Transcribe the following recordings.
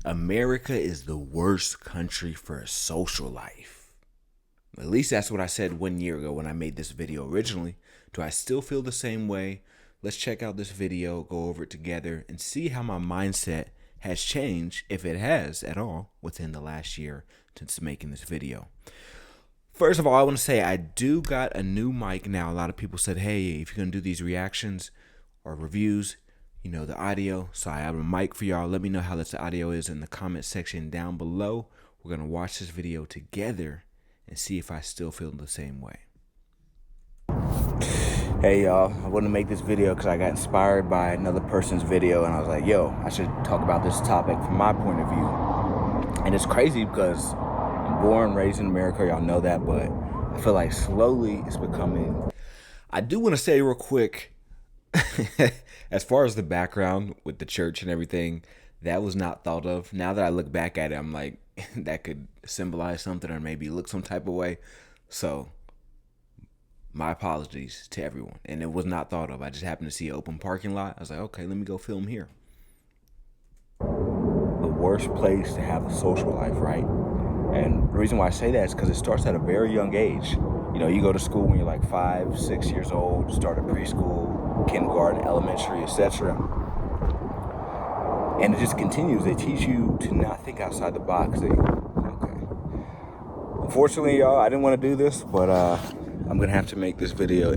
America is the worst country for a social life. At least that's what I said 1 year ago when I made this video originally. Do I still feel the same way? Let's check out this video, go over it together, and see how my mindset has changed, if it has at all, within the last year since making this video. First of all, I want to say I do got a new mic now. A lot of people said, hey, if you're going to do these reactions or reviews, you know, the audio. So I have a mic for y'all. Let me know how this audio is in the comment section down below. We're going to watch this video together and see if I still feel the same way. Hey y'all, I wanted to make this video because I got inspired by another person's video and I was like, yo, I should talk about this topic from my point of view. And it's crazy because I'm born, raised in America, y'all know that, but I feel like slowly it's becoming. I do want to say real quick, as far as the background with the church and everything, that was not thought of. Now that I look back at it, I'm like, that could symbolize something or maybe look some type of way. So my apologies to everyone. And it was not thought of. I just happened to see an open parking lot. I was like, okay, let me go film here. The worst place to have a social life, right? And the reason why I say that is because it starts at a very young age. You know, you go to school when you're like 5, 6 years old, start at preschool, kindergarten, elementary, etc. And it just continues. They teach you to not think outside the box. Unfortunately, y'all, I didn't want to do this, but I'm going to have to make this video.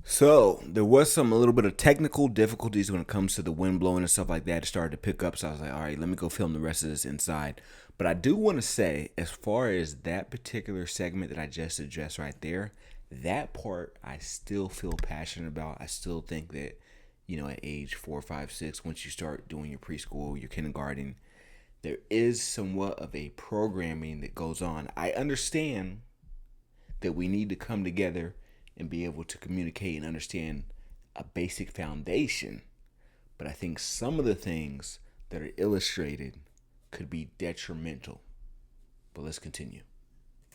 So there was a little bit of technical difficulties when it comes to the wind blowing and stuff like that. It started to pick up. So I was like, all right, let me go film the rest of this inside. But I do want to say, as far as that particular segment that I just addressed right there, that part I still feel passionate about. I still think that, you know, at age 4, 5, 6, once you start doing your preschool, your kindergarten, there is somewhat of a programming that goes on. I understand that we need to come together and be able to communicate and understand a basic foundation. But I think some of the things that are illustrated could be detrimental. But let's continue.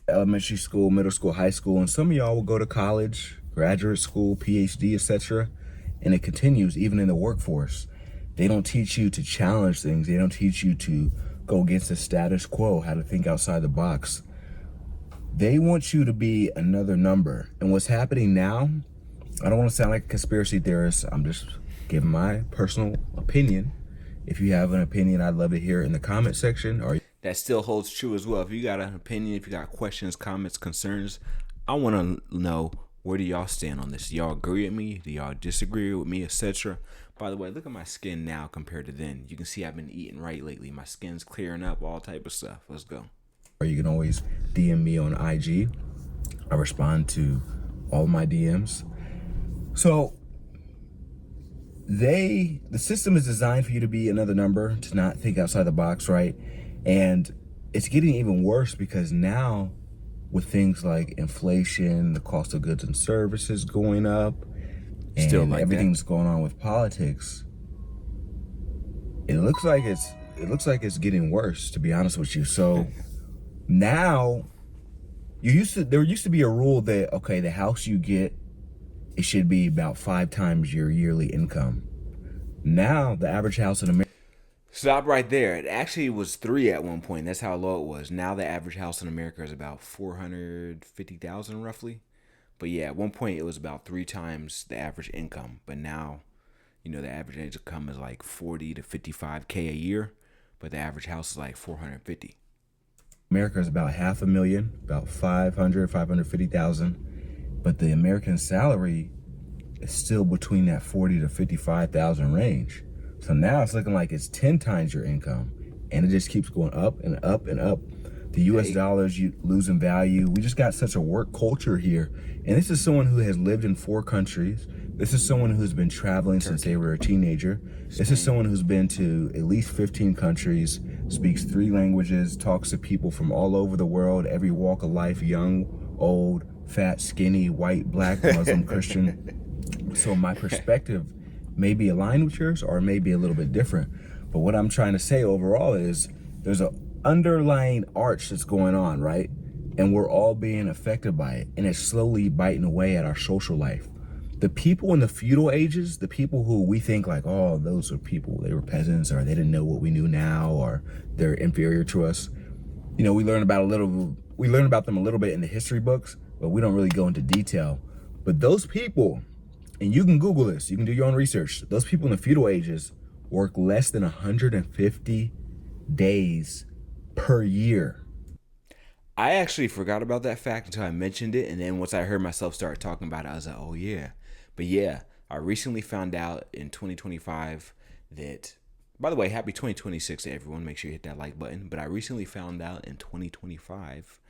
Elementary school, middle school, high school, and some of y'all will go to college, graduate school, PhD, etc. And it continues even in the workforce. They don't teach you to challenge things. They don't teach you to go against the status quo, how to think outside the box. They want you to be another number. And what's happening now, I don't want to sound like a conspiracy theorist. I'm just giving my personal opinion. If you have an opinion, I'd love to hear it in the comment section. Or that still holds true as well. If you got an opinion, if you got questions, comments, concerns, I want to know, where do y'all stand on this? Do y'all agree with me? Do y'all disagree with me, etc.? By the way, look at my skin now compared to then. You can see I've been eating right lately. My skin's clearing up, all type of stuff. Let's go. Or you can always DM me on IG. I respond to all my DMs. So the system is designed for you to be another number, to not think outside the box, right? And it's getting even worse because now with things like inflation, the cost of goods and services going up, and still like everything's going on with politics, it looks like it's getting worse, to be honest with you. So now there used to be a rule that, okay, the house you get, it should be about 5 times your yearly income. Now the average house in America, stop right there. It actually was 3 at one point. That's how low it was. Now the average house in America is about 450,000 roughly. But yeah, at one point it was about 3 times the average income. But now, you know, the average income is like 40 to 55K a year, but the average house is like 450. America is about 500,000, about 550,000. But the American salary is still between that 40 to 55,000 range. So now it's looking like it's 10 times your income, and it just keeps going up and up and up. The US dollars losing value. We just got such a work culture here. And this is someone who has lived in 4 countries. This is someone who's been traveling since they were a teenager. This is someone who's been to at least 15 countries, speaks 3 languages, talks to people from all over the world, every walk of life, young, old, fat, skinny, white, black, Muslim, Christian. So my perspective may be aligned with yours or may be a little bit different. But what I'm trying to say overall is there's an underlying arch that's going on, right? And we're all being affected by it. And it's slowly biting away at our social life. The people in the feudal ages, the people who we think like, oh, those are people, they were peasants, or they didn't know what we knew now, or they're inferior to us. You know, we learn about them a little bit in the history books, but we don't really go into detail. But those people, and you can Google this, you can do your own research. Those people in the feudal ages work less than 150 days per year. I actually forgot about that fact until I mentioned it, and then once I heard myself start talking about it, I was like, oh yeah. But yeah, I recently found out in 2025 that, by the way, happy 2026 to everyone. Make sure you hit that like button. But I recently found out in 2025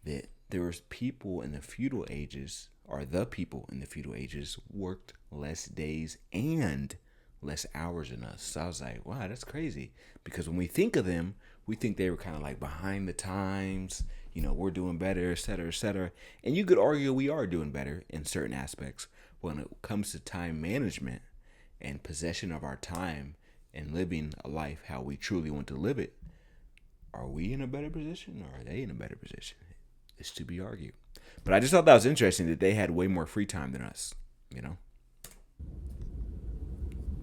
that there was people in the feudal ages, or the people in the feudal ages, worked less days and less hours than us. So I was like, wow, that's crazy. Because when we think of them, we think they were kind of like behind the times. You know, we're doing better, et cetera, et cetera. And you could argue we are doing better in certain aspects. When it comes to time management and possession of our time and living a life how we truly want to live it, are we in a better position or are they in a better position? It's to be argued. But I just thought that was interesting that they had way more free time than us, you know?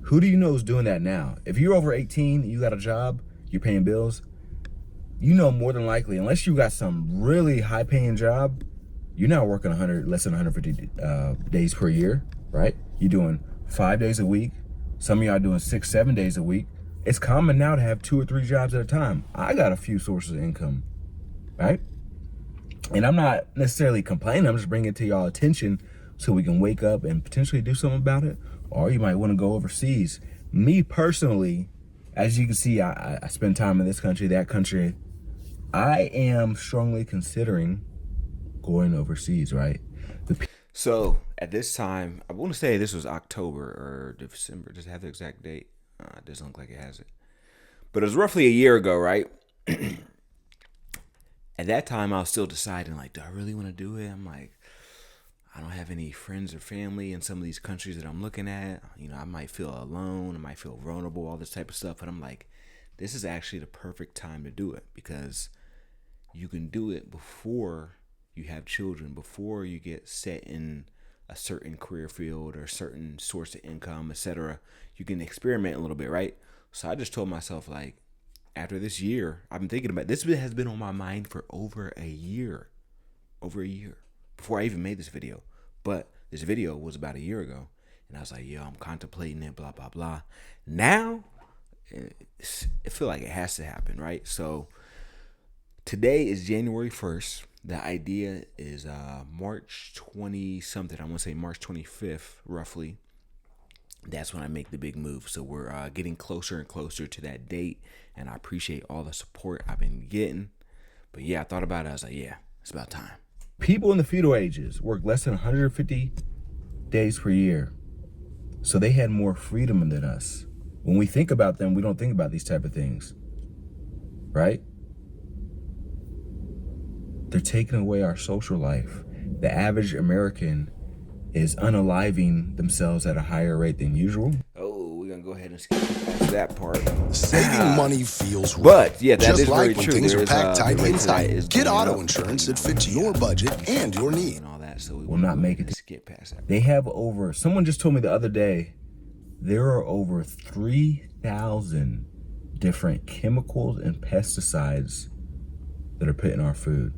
Who do you know is doing that now? If you're over 18, you got a job, you're paying bills, you know more than likely, unless you got some really high-paying job, you're not working less than 150 days per year, right? You're doing 5 days a week. Some of y'all are doing 6, 7 days a week. It's common now to have 2 or 3 jobs at a time. I got a few sources of income, right? And I'm not necessarily complaining. I'm just bringing it to y'all attention so we can wake up and potentially do something about it. Or you might want to go overseas. Me personally, as you can see, I spend time in this country, that country. I am strongly considering going overseas, right? So at this time, I want to say this was October or December. Does it have the exact date? It doesn't look like it has it. But it was roughly a year ago, right? At that time, I was still deciding, like, do I really want to do it? I'm like, I don't have any friends or family in some of these countries that I'm looking at. You know, I might feel alone. I might feel vulnerable, all this type of stuff. But I'm like, this is actually the perfect time to do it because you can do it before you have children, before you get set in a certain career field or a certain source of income, etc. You can experiment a little bit, right? So I just told myself, like, after this year, I've been thinking about this. Has been on my mind for over a year before I even made this video. But this video was about a year ago, and I was like, yo, I'm contemplating it, blah blah blah. Now it feel like it has to happen, right? So today is January 1st. The idea is March 20 something. I want to say March 25th, roughly. That's when I make the big move. So we're getting closer and closer to that date, and I appreciate all the support I've been getting. But yeah, I thought about it. I was like, yeah, it's about time. People in the feudal ages worked less than 150 days per year. So they had more freedom than us. When we think about them, we don't think about these type of things, right? They're taking away our social life. The average American is unaliving themselves at a higher rate than usual. Oh, we're gonna go ahead and skip past that part. Saving money feels right. But yeah, that just is like very when true. things There are is, packed the tight rate of that inside. is Get going auto up, insurance but, that fits your budget and your need. and all that. So we Will not make it. Skip past that. They have someone just told me the other day, there are over 3,000 different chemicals and pesticides that are put in our food.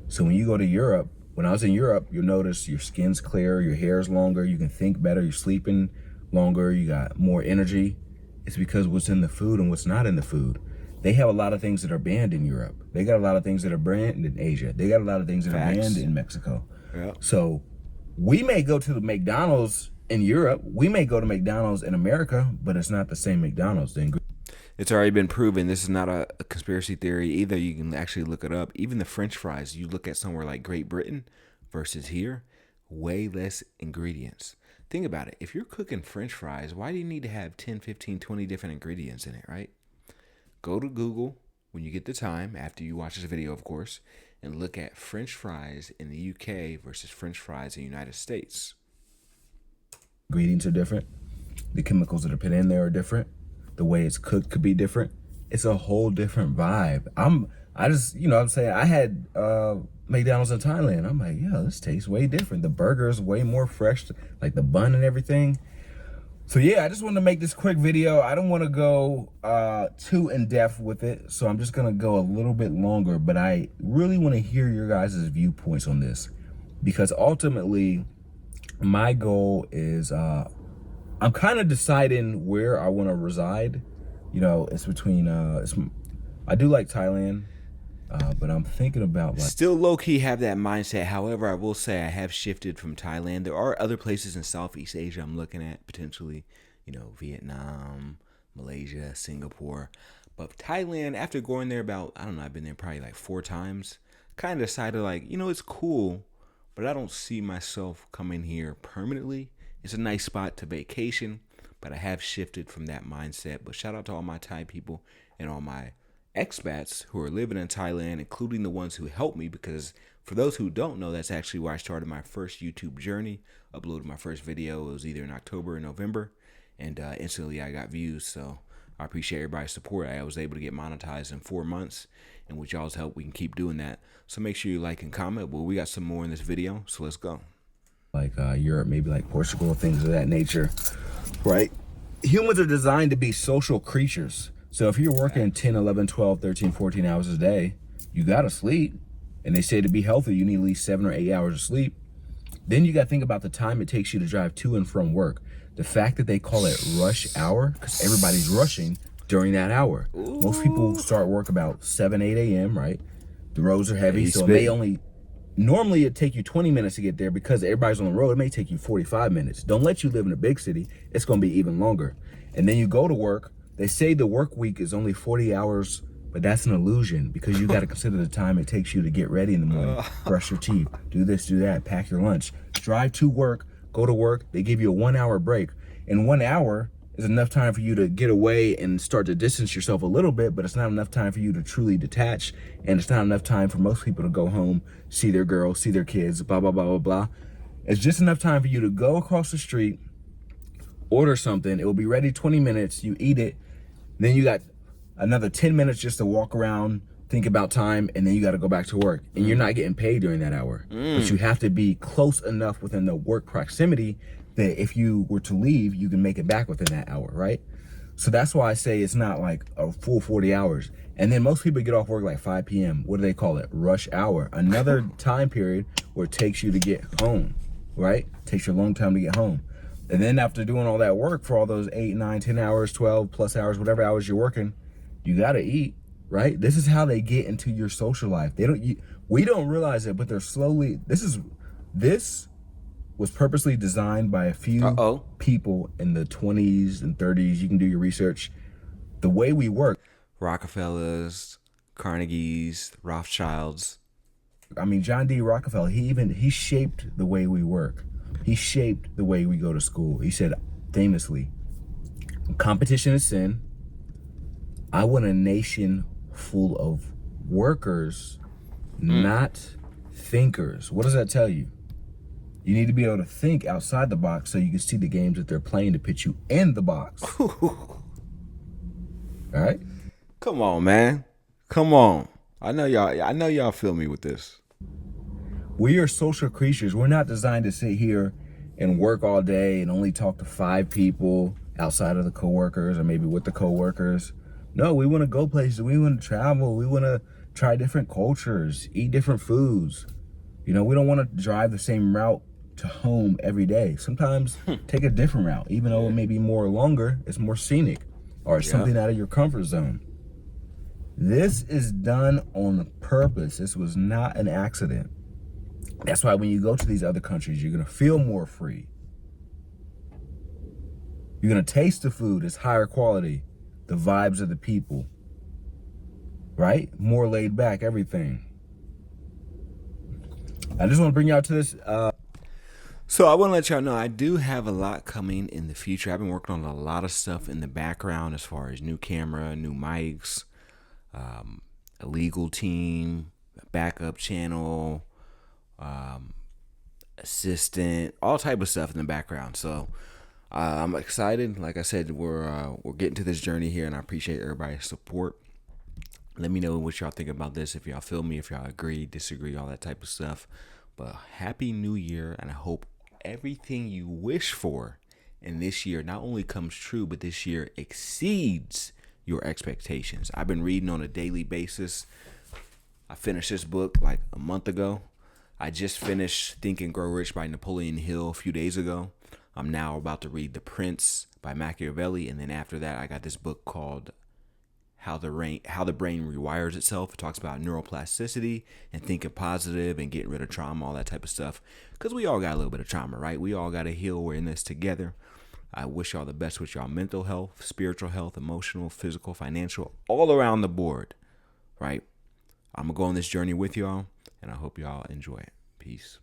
So when you go to Europe, when I was in Europe, you'll notice your skin's clearer, your hair's longer, you can think better, you're sleeping longer, you got more energy. It's because what's in the food and what's not in the food. They have a lot of things that are banned in Europe. They got a lot of things that are banned in Asia. They got a lot of things that are banned in Mexico. Yep. So we may go to the McDonald's in Europe, we may go to McDonald's in America, but it's not the same McDonald's thing. It's already been proven. This is not a conspiracy theory either. You can actually look it up. Even the French fries, you look at somewhere like Great Britain versus here, way less ingredients. Think about it. If you're cooking French fries, why do you need to have 10, 15, 20 different ingredients in it, right? Go to Google when you get the time, after you watch this video, of course, and look at French fries in the UK versus French fries in the United States. Ingredients are different. The chemicals that are put in there are different. The way it's cooked could be different. It's a whole different vibe. I'm I just, you know what I'm saying, I had McDonald's in Thailand. I'm like, yeah, this tastes way different. The burger is way more fresh, like the bun and everything. So yeah, I just wanted to make this quick video. I don't want to go too in depth with it, so I'm just gonna go a little bit longer, but I really want to hear your guys' viewpoints on this, because ultimately my goal is I'm kind of deciding where I want to reside. You know, it's between I do like Thailand, but I'm thinking about like, Still low-key have that mindset. However, I will say I have shifted from Thailand. There are other places in Southeast Asia I'm looking at potentially, you know, Vietnam, Malaysia, Singapore. But Thailand, after going there about, I don't know, I've been there probably like 4 times, kind of decided like, you know, it's cool, but I don't see myself coming here permanently. It's a nice spot to vacation, but I have shifted from that mindset. But shout out to all my Thai people and all my expats who are living in Thailand, including the ones who helped me, because for those who don't know, that's actually where I started my first YouTube journey. Uploaded my first video. It was either in October or November, and instantly I got views. So I appreciate everybody's support. I was able to get monetized in 4 months, and with y'all's help, we can keep doing that. So make sure you like and comment. Well, we got some more in this video, so let's go. like Europe, maybe like Portugal, things of that nature, right? Humans are designed to be social creatures. So if you're working 10, 11, 12, 13, 14 hours a day, you got to sleep. And they say to be healthy, you need at least 7 or 8 hours of sleep. Then you got to think about the time it takes you to drive to and from work. The fact that they call it rush hour, because everybody's rushing during that hour. Ooh. Most people start work about 7, 8 a.m., right? The roads are heavy, so it may only... Normally, it'd take you 20 minutes to get there. Because everybody's on the road, it may take you 45 minutes. Don't let you live in a big city. It's going to be even longer. And then you go to work. They say the work week is only 40 hours, but that's an illusion, because you got to consider the time it takes you to get ready in the morning, brush your teeth, do this, do that, pack your lunch, drive to work, go to work. They give you a 1 hour break. And 1 hour is enough time for you to get away and start to distance yourself a little bit, but it's not enough time for you to truly detach. And it's not enough time for most people to go home, see their girls, see their kids, blah, blah, blah, blah, blah. It's just enough time for you to go across the street, order something. It will be ready 20 minutes. You eat it. Then you got another 10 minutes just to walk around, think about time, and then you got to go back to work. And you're not getting paid during that hour. But you have to be close enough within the work proximity that if you were to leave, you can make it back within that hour, right? So that's why I say it's not like a full 40 hours. And then most people get off work like 5 p.m. What do they call it? Rush hour. Another time period where it takes you to get home, right? It takes you a long time to get home. And then after doing all that work for all those 8, 9, 10 hours, 12 plus hours, whatever hours you're working, you got to eat, right? This is how they get into your social life. We don't realize it, but they're slowly, this was purposely designed by a few people in the 20s and 30s. You can do your research. The way we work. Rockefellers, Carnegies, Rothschilds. I mean, John D. Rockefeller, he shaped the way we work. He shaped the way we go to school. He said famously, competition is sin. I want a nation full of workers, not thinkers. What does that tell you? You need to be able to think outside the box so you can see the games that they're playing to put you in the box. All right? Come on, man. Come on. I know y'all feel me with this. We are social creatures. We're not designed to sit here and work all day and only talk to 5 people outside of the coworkers or maybe with the coworkers. No, we want to go places. We want to travel. We want to try different cultures, eat different foods. You know, we don't want to drive the same route to home every day. Sometimes take a different route, even though it may be more longer, it's more scenic, or it's something out of your comfort zone. This is done on purpose. This was not an accident. That's why when you go to these other countries, you're going to feel more free. You're going to taste the food. It's higher quality. The vibes of the people, right? More laid back, everything. I just want to bring y'all to this. So I want to let y'all know I do have a lot coming in the future. I've been working on a lot of stuff in the background as far as new camera, new mics, a legal team, a backup channel, assistant, all type of stuff in the background. So I'm excited. Like I said, we're getting to this journey here, and I appreciate everybody's support. Let me know what y'all think about this. If y'all feel me, if y'all agree, disagree, all that type of stuff. But happy new year. And I hope everything you wish for in this year not only comes true, but this year exceeds your expectations. I've been reading on a daily basis. I finished this book like a month ago. I just finished Think and Grow Rich by Napoleon Hill a few days ago. I'm now about to read The Prince by Machiavelli. And then after that, I got this book called How the Brain Rewires Itself. It talks about neuroplasticity and thinking positive and getting rid of trauma, all that type of stuff. Because we all got a little bit of trauma, right? We all got to heal. We're in this together. I wish y'all the best with y'all mental health, spiritual health, emotional, physical, financial, all around the board, right? I'm going to go on this journey with y'all, and I hope y'all enjoy it. Peace.